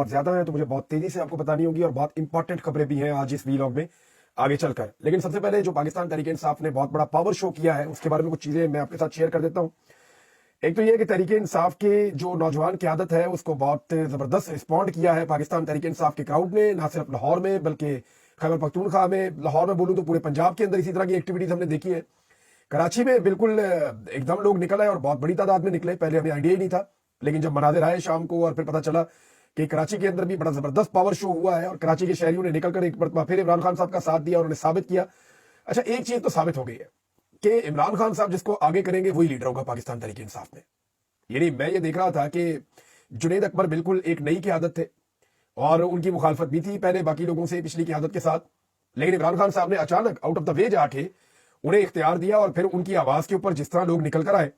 बहुत ज्यादा है, तो मुझे बहुत तेजी से आपको बतानी होगी और बहुत इंपॉर्टेंट खबरें भी हैं आज इस वीलॉग में आगे चलकर। लेकिन सबसे पहले जो पाकिस्तान तहरीक इंसाफ ने बहुत बड़ा पावर शो किया है उसके बारे में कुछ चीजें मैं आपके साथ शेयर कर देता हूं। एक तो ये कि तहरीक इंसाफ के जो नौजवान क़यादत है उसको बहुत जबरदस्त रिस्पॉन्ड किया है पाकिस्तान तहरीक इंसाफ के क्राउड ने, ना सिर्फ लाहौर में बल्कि खैबर पख्तूनख्वा में, लाहौर में बोलूं तो पूरे पंजाब के अंदर इसी तरह की एक्टिविटीज हमने देखी है। कराची में बिल्कुल एकदम लोग निकल आए और बहुत बड़ी तादाद में निकले, पहले हमें आइडिया ही नहीं था, लेकिन जब मनाजिर आए शाम को और फिर पता चला कि कराची के अंदर भी बड़ा जबरदस्त पावर शो हुआ है और कराची के शहरियों ने निकलकर एक बार फिर इमरान खान साहब का साथ दिया और उन्होंने साबित किया। अच्छा, एक चीज तो साबित हो गई है कि इमरान खान साहब जिसको आगे करेंगे वही लीडर होगा पाकिस्तान तहरीक इंसाफ में। यानी मैं ये देख रहा था कि जुनैद अकबर बिल्कुल एक नई क़यादत थे और उनकी मुखालफत भी थी पहले बाकी लोगों से पिछली क़यादत के साथ, लेकिन इमरान खान साहब ने अचानक आउट ऑफ द वे जाके उन्हें इख्तियार दिया और फिर उनकी आवाज के ऊपर जिस तरह लोग निकल कर आए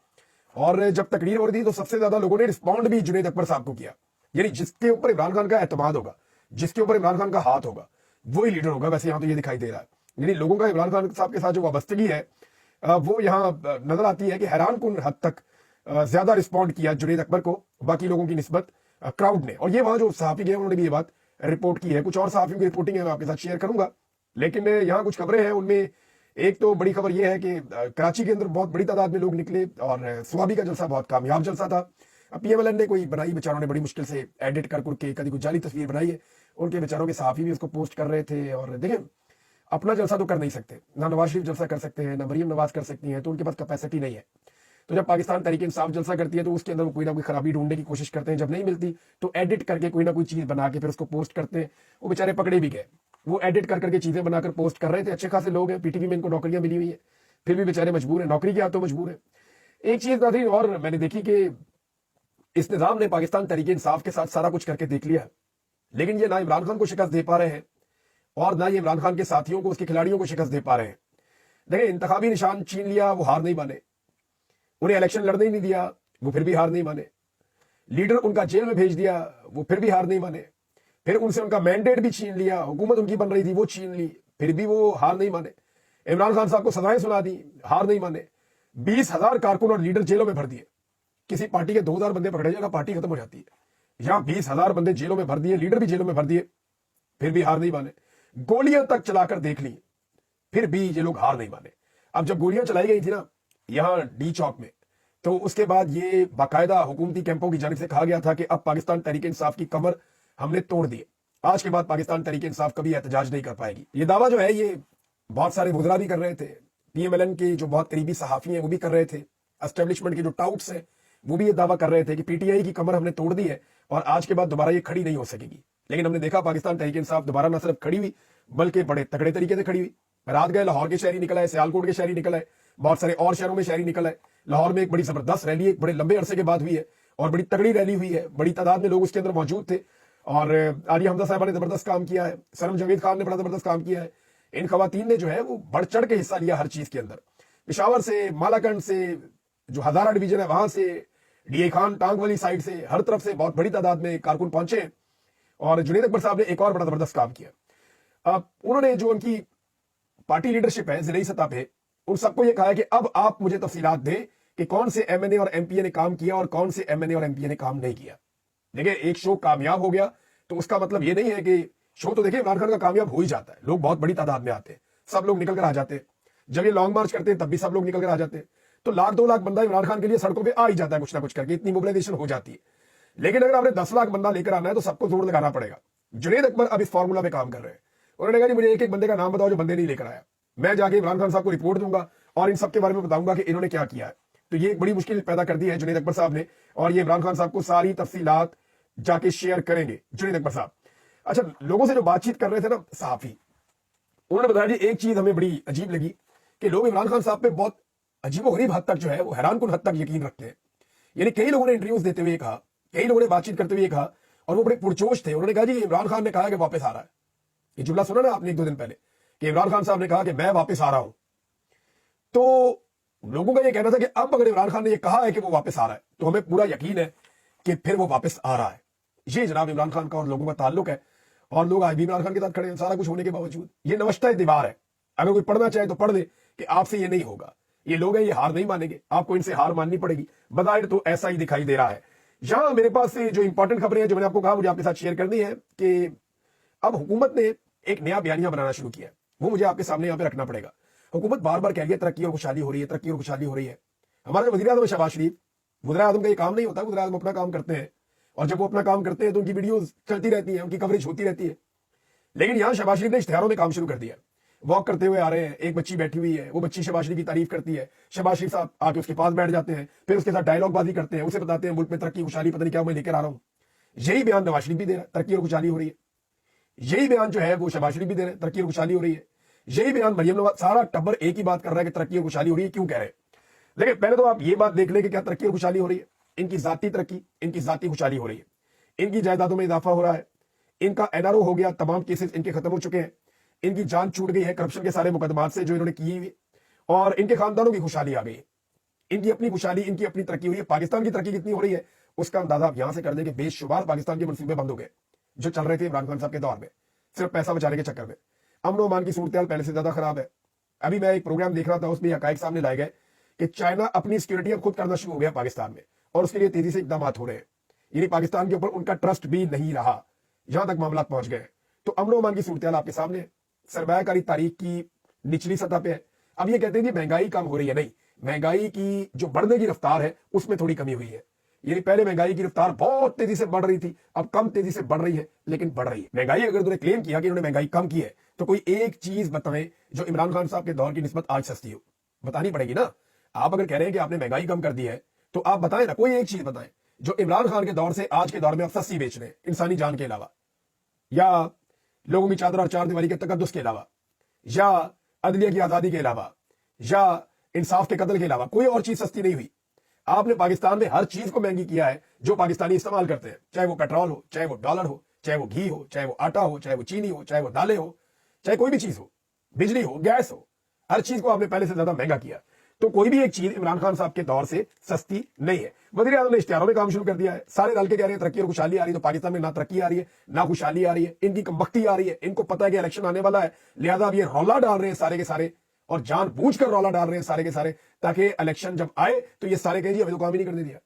और जब तकरीर हो रही थी तो सबसे ज्यादा लोगों ने रिस्पॉन्ड भी जुनैद अकबर साहब को किया। यानी जिसके ऊपर इमरान खान का एतमाद होगा, जिसके ऊपर इमरान खान का हाथ होगा, वही लीडर होगा। वैसे यहां तो ये दिखाई दे रहा है, यानी लोगों का इमरान खान साहब के साथ जो वाबस्तगी है वो यहाँ नजर आती है कि हैरान कुन हद तक ज्यादा रिस्पॉन्ड किया जुनैद अकबर को बाकी लोगों की निस्बत क्राउड ने। और ये वहां जो सहाफी गए उन्होंने भी ये बात रिपोर्ट की है। कुछ और सहाफियों की रिपोर्टिंग है, मैं आपके साथ शेयर करूंगा, लेकिन यहाँ कुछ खबरें हैं। उनमें एक तो बड़ी खबर यह है कि कराची के अंदर बहुत बड़ी तादाद में लोग निकले और स्वाबी का जलसा बहुत कामयाब जलसा था। पीएमएलएन ने कोई बनाई, बेचारों ने बड़ी मुश्किल से एडिट कर करके कभी कोई जाली तस्वीर बनाई है, उनके बेचारों के सहाफी भी उसको पोस्ट कर रहे थे। और देखें, अपना जलसा तो कर नहीं सकते, ना नवाज शरीफ जलसा कर सकते हैं, ना मरीम नवाज कर सकती हैं, तो उनके पास कैपेसिटी नहीं है। तो जब पाकिस्तान तहरीक इंसाफ जलसा करती है तो उसके अंदर वो कोई ना कोई खराबी ढूंढने की कोशिश करते हैं, जब नहीं मिलती तो एडिट करके कोई ना कोई चीज बना के फिर उसको पोस्ट करते हैं। वो बेचारे पकड़े भी गए, वो एडिट कर करके चीजें बनाकर पोस्ट कर रहे थे। अच्छे खासे लोग हैं, पीटीवी में इनको नौकरियां मिली हुई है, फिर भी बेचारे मजबूर है, नौकरी क्या तो मजबूर है। एक चीज थी और मैंने देखी कि इस निजाम ने पाकिस्तान तहरीक इंसाफ के साथ सारा कुछ करके देख लिया, लेकिन ये ना इमरान खान को शिकस्त दे पा रहे हैं और ना ये इमरान खान के साथियों को, उसके खिलाड़ियों को शिकस्त दे पा रहे हैं। देखिए, इंतखाबी निशान छीन लिया, वो हार नहीं माने, उन्हें इलेक्शन लड़ने ही नहीं दिया, वो फिर भी हार नहीं माने, लीडर उनका जेल में भेज दिया, वो फिर भी हार नहीं माने, फिर उनसे उनका मैंडेट भी छीन लिया, हुकूमत उनकी बन रही थी वो छीन ली, फिर भी वो हार नहीं माने, इमरान खान साहब को सजाएं सुना दी, हार नहीं माने, 20,000 कारकुन और लीडर जेलों में भर दिए। किसी पार्टी के 2,000 बंदे पकड़े जाएगा, पार्टी खत्म हो जाती है। यहां 20,000 बंदे जेलों में भर दिए, लीडर भी जेलों में भर दिए, फिर भी हार नहीं माने, गोलियां तक चलाकर देख ली, फिर भी ये लोग हार नहीं माने। अब जब गोलियां चलाई गई थी ना यहां डी चौक में, तो उसके बाद ये बाकायदा हुकूमती कैंपों की जानिब से कहा गया था कि अब पाकिस्तान तहरीक इंसाफ की कमर हमने तोड़ दी, आज के बाद पाकिस्तान तहरीक इंसाफ कभी एहतजाज नहीं कर पाएगी। ये दावा जो है ये बहुत सारे वुज़रा भी कर रहे थे, पीएमएलएन के जो बहुत करीबी सहाफी हैं वो भी कर रहे थे, एस्टेब्लिशमेंट के जो टाउट्स हैं वो भी ये दावा कर रहे थे कि पीटीआई की कमर हमने तोड़ दी है और आज के बाद दोबारा ये खड़ी नहीं हो सकेगी। लेकिन हमने देखा पाकिस्तान तहरीक इंसाफ दोबारा न सिर्फ खड़ी हुई बल्कि बड़े तगड़े तरीके से खड़ी हुई। रात गए लाहौर के शहरी निकल आए, सियालकोट के शहरी निकल आए, बहुत सारे और शहरों में शहरी निकल आए। लाहौर में एक बड़ी जबरदस्त रैली एक बड़े लंबे अरसे के बाद हुई है और बड़ी तगड़ी रैली हुई है, बड़ी तादाद में लोग उसके अंदर मौजूद थे और आलिया हमजा साहबा ने जबरदस्त काम किया है, सरम जवेद खान ने बड़ा जबरदस्त काम किया है। इन खवातीन ने जो है वो बढ़ चढ़ के हिस्सा लिया हर चीज के अंदर। पिशावर से, मालाकंड से, जो हजारा डिवीजन है वहां से, डीए खान टांग वाली साइड से, हर तरफ से बहुत बड़ी तादाद में कारकुन पहुंचे और जुनैद अकबर साहब ने एक और बड़ा जबरदस्त काम किया। अब उन्होंने जो उनकी पार्टी लीडरशिप है जिले सतह पे, उन सबको यह कहा है कि अब आप मुझे तफसीलात दें कि कौन से एमएनए और एमपीए ने काम किया और कौन से एमएनए और एमपीए ने काम नहीं किया। देखिए, एक शो कामयाब हो गया तो उसका मतलब ये नहीं है कि शो, तो देखिए इमरान खान का कामयाब हो ही जाता है, लोग बहुत बड़ी तादाद में आते हैं, सब लोग निकल कर आ जाते हैं। जब ये लॉन्ग मार्च करते हैं तब भी सब लोग निकल कर आ जाते हैं, तो 1,00,000-2 लाख बंदा इमरान खान के लिए सड़कों पर आ ही जाता है कुछ ना कुछ करके, इतनी मोबिलाइजेशन हो जाती है। लेकिन अगर आपने 10 लाख बंदा लेकर आना है तो सबको जोर लगाना पड़ेगा। जुनैद अकबर अब इस फॉर्मूला पे काम कर रहे हैं। उन्होंने कहा कि मुझे एक एक बंदे का नाम बताओ जो बंदे नहीं लेकर आया, मैं जाके इमरान खान साहब को रिपोर्ट दूंगा और इन सबके बारे में बताऊंगा कि इन्होंने क्या किया है। तो ये एक बड़ी मुश्किल पैदा कर दी है जुनैद अकबर साहब ने और ये इमरान खान साहब को सारी तफसीलात जाके शेयर करेंगे जुनैद अकबर साहब। अच्छा, लोगों से जो बातचीत कर रहे थे ना सहाफी, उन्होंने बताया जी एक चीज हमें बड़ी अजीब लगी कि लोग इमरान खान साहब पे बहुत अजीबोगरीब हद तक जो है वो हैरान कुन हद तक यकीन रखते हैं। यानी कई लोगों ने इंटरव्यूज देते हुए कहा, कई लोगों ने बातचीत करते हुए कहा और वो बड़े पुरजोश थे। उन्होंने कहा जी इमरान खान ने कहा कि वापस आ रहा है। ये जुमला सुना ना आपने 1-2 दिन पहले कि इमरान खान साहब ने कहा कि मैं वापस आ रहा हूं। तो लोगों का ये कहना था कि अब अगर इमरान खान ने ये कहा है कि वो वापस आ रहा है तो हमें पूरा यकीन है कि फिर वो वापस आ रहा है। ये जनाब इमरान खान का और लोगों का ताल्लुक है और लोग आज भी इमरान खान के साथ खड़े हैं सारा कुछ होने के बावजूद। ये नवश्ता दीवार है, अगर कोई पढ़ना चाहे तो पढ़ दे कि आपसे ये नहीं होगा। ये लोग हैं, ये हार नहीं मानेंगे, आपको इनसे हार माननी पड़ेगी। बज़ाहिर तो ऐसा ही दिखाई दे रहा है। यहां मेरे पास से जो इंपॉर्टेंट खबरें हैं जो मैंने आपको कहा मुझे आपके साथ शेयर करनी है कि अब हुकूमत ने एक नया बयानिया बनाना शुरू किया है, वो मुझे आपके सामने यहां पे रखना पड़ेगा। हुकूमत बार बार कह रही है तरक्की और खुशहाली हो रही है, तरक्की और खुशहाली हो रही है। हमारे जो वज़ीर आज़म शहबाज शरीफ, वज़ीर आज़म का ये काम नहीं होता, वज़ीर आज़म अपना काम करते हैं और जब वो अपना काम करते हैं तो उनकी वीडियोस चलती रहती हैं, उनकी कवरेज होती रहती है। लेकिन यहां शहबाज शरीफ ने इश्तिहारों में काम शुरू कर दिया। वॉक करते हुए आ रहे हैं, एक बच्ची बैठी हुई है, वो बच्ची शहबाज शरीफ की तारीफ करती है, शहबाज शरीफ साहब आके उसके पास बैठ जाते हैं, फिर उसके साथ डायलॉग बाजी करते हैं, उसे बताते हैं मुल्क में तरक्की खुशहाली पता नहीं क्या मैं लेकर आ रहा हूं। यही बयान नवाज शरीफ भी दे रहा है, तरक्की और खुशहाली हो रही है। यही बयान जो है वो शहबाज शरीफ भी दे रहे हैं, तरक्की और खुशहाली हो रही है। यही बयान मरियम नवाज, सारा टब्बर एक ही बात कर रहा है कि तरक्की और खुशहाली हो रही है। क्यों कह रहे हैं? लेकिन पहले तो आप ये बात देख लें कि क्या तरक्की और खुशहाली हो रही है। इनकी जाती तरक्की, इनकी जाती खुशहाली हो रही है, इनकी जायदादों में इजाफा हो रहा है, इनका एनआरओ हो गया, तमाम केसेस इनके खत्म हो चुके हैं, इनकी जान छूट गई है करप्शन के सारे मुकदमात से जो इन्होंने किए हुए, और इनके खानदानों की खुशहाली आ गई है, इनकी अपनी खुशहाली, इनकी अपनी तरक्की हुई है। पाकिस्तान की तरक्की कितनी हो रही है उसका अंदाजा आप यहां से कर दें कि बेशुमार पाकिस्तान के मंसूबे बंद हो गए जो चल रहे थे इमरान खान साहब के दौर में, सिर्फ पैसा बचाने के चक्कर में। अमन और अमान की सूरत पहले से ज्यादा खराब है। अभी मैं एक प्रोग्राम देख रहा था, उसमें हकायक सामने लाए गए कि चाइना अपनी सिक्योरिटी अब खुद करना शुरू हो गया पाकिस्तान में, और उसके लिए तेजी से इकदाम हो रहे हैं। यानी पाकिस्तान के ऊपर उनका ट्रस्ट भी नहीं रहा, यहां तक मामला पहुंच गए। तो अमन और अमान की सूरत आपके सामने, सरमायाकारी तारीख की निचली सतह पे है। अब ये कहते हैं कि महंगाई कम हो रही है, नहीं, महंगाई की जो बढ़ने की रफ्तार है उसमें थोड़ी कमी हुई है। यानी पहले महंगाई की रफ्तार बहुत तेजी से बढ़ रही थी, अब कम तेजी से बढ़ रही है, लेकिन बढ़ रही है। महंगाई अगर उन्होंने क्लेम किया कि उन्होंने महंगाई कम की है, तो कोई एक चीज बताएं जो इमरान खान साहब के दौर की निस्बत आज सस्ती हो, बतानी पड़ेगी ना। आप अगर कह रहे हैं कि आपने महंगाई कम कर दी है, तो आप बताएं ना, कोई एक चीज बताएं जो इमरान खान के दौर से आज के दौर में आप सस्ती बेच रहे हैं, इंसानी जान के अलावा, या लोगों की चादर और चार दीवारी के तकद्दुस के अलावा, या अदलिया की आजादी के अलावा, या इंसाफ के कत्ल के अलावा कोई और चीज सस्ती नहीं हुई। आपने पाकिस्तान में हर चीज को महंगी किया है जो पाकिस्तानी इस्तेमाल करते हैं, चाहे वो पेट्रोल हो, चाहे वो डॉलर हो, चाहे वो घी हो, चाहे वो आटा हो, चाहे वो चीनी हो, चाहे वो दालें हो, चाहे कोई भी चीज हो, बिजली हो, गैस हो, हर चीज को आपने पहले से ज्यादा महंगा किया। तो कोई भी एक चीज इमरान खान साहब के दौर से सस्ती नहीं है। वज़ीर आज़म ने इश्तिहारों में काम शुरू कर दिया है, सारे डाल के कह रहे हैं तरक्की और खुशहाली आ रही है। तो पाकिस्तान में ना तरक्की आ रही है ना खुशहाली आ रही है, इनकी कमबख्ती आ रही है। इनको पता है कि इलेक्शन आने वाला है, लिहाजा अब ये रौला डाल रहे हैं सारे के सारे, और जानबूझकर रौला डाल रहे हैं सारे के सारे, ताकि इलेक्शन जब आए तो ये सारे कहें जी हमें तो काम ही नहीं करने दिया।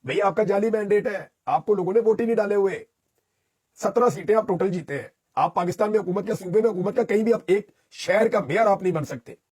भैया आपका जाली मैंडेट है, आपको लोगों ने वोट ही नहीं डाले हुए। 17 सीटें आप टोटल जीते हैं। आप पाकिस्तान में हुकूमत का, सूबे में हुकूमत का, कहीं भी आप एक शहर का मेयर आप नहीं बन सकते।